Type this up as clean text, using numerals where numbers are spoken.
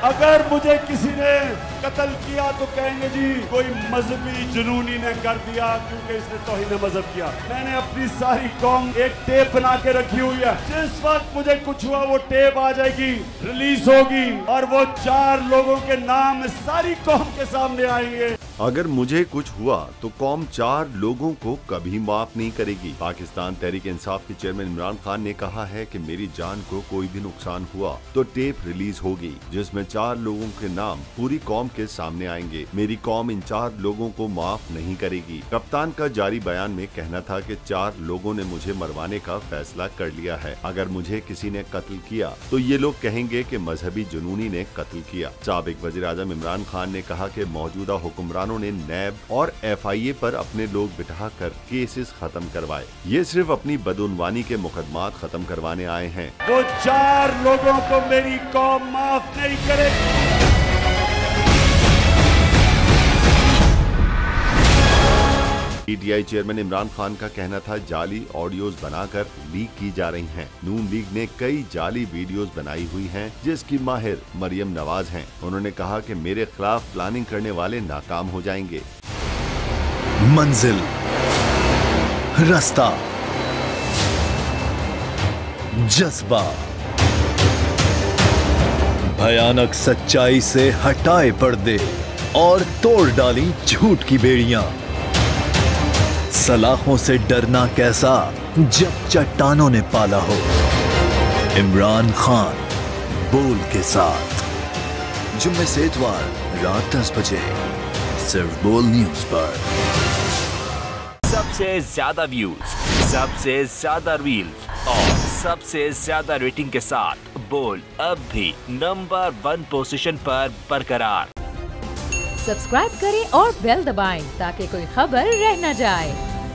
अगर मुझे किसी ने कत्ल किया तो कहेंगे जी कोई मजहबी जुनूनी ने कर दिया क्योंकि इसने तौहीन मजहब किया। मैंने अपनी सारी कौम एक टेप बना के रखी हुई है, जिस वक्त मुझे कुछ हुआ वो टेप आ जाएगी, रिलीज होगी और वो 4 लोगों के नाम सारी कौम के सामने आएंगे। अगर मुझे कुछ हुआ तो कौम 4 लोगों को कभी माफ नहीं करेगी। पाकिस्तान तहरीक इंसाफ के चेयरमैन इमरान खान ने कहा है कि मेरी जान को कोई भी नुकसान हुआ तो टेप रिलीज होगी जिसमें 4 लोगों के नाम पूरी कौम के सामने आएंगे। मेरी कौम इन 4 लोगों को माफ नहीं करेगी। कप्तान का जारी बयान में कहना था कि 4 लोगों ने मुझे मरवाने का फैसला कर लिया है। अगर मुझे किसी ने कत्ल किया तो ये लोग कहेंगे कि मजहबी जुनूनी ने कत्ल किया। साबिक वज़ीर आज़म इमरान खान ने कहा कि मौजूदा हुक्मरान ने नैब और FIA पर अपने लोग बिठाकर केसेस खत्म करवाए। ये सिर्फ अपनी बदउनवानी के मुकदमात खत्म करवाने आए हैं। वो 4 लोगों को मेरी कौम माफ नहीं करेगी। PTI चेयरमैन इमरान खान का कहना था जाली ऑडियोज बनाकर लीक की जा रही हैं। नून लीग ने कई जाली वीडियोस बनाई हुई हैं जिसकी माहिर मरियम नवाज हैं। उन्होंने कहा कि मेरे खिलाफ प्लानिंग करने वाले नाकाम हो जाएंगे। मंजिल, रास्ता, जज्बा, भयानक सच्चाई से हटाए पर्दे और तोड़ डाली झूठ की बेड़ियां। सलाखों से डरना कैसा जब चट्टानों ने पाला हो। इमरान खान बोल के साथ जुम्मे से इतवार रात 10 बजे सिर्फ बोल न्यूज पर। सबसे ज्यादा व्यूज, सबसे ज्यादा रील्स और सबसे ज्यादा रेटिंग के साथ बोल अब भी नंबर 1 पोजीशन पर बरकरार। सब्सक्राइब करें और बेल दबाएं ताकि कोई खबर रह न जाए।